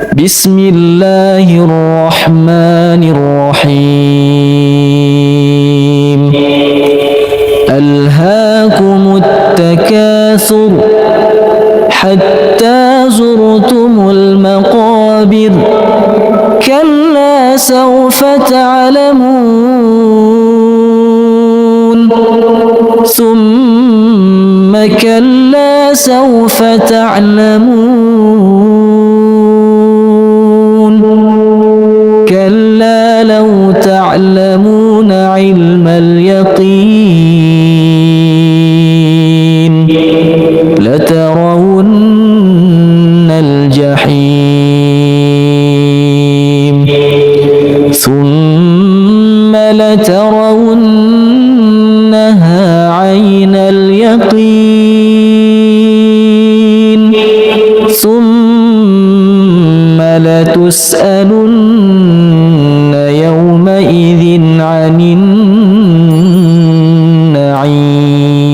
بسم الله الرحمن الرحيم ألهاكم التكاثر حتى زرتم المقابر كلا سوف تعلمون ثم كلا سوف تعلمون كلا لو تعلمون علم اليقين لترون الجحيم ثم لترونها عين اليقين ثم لتسألن يومئذ عن النعيم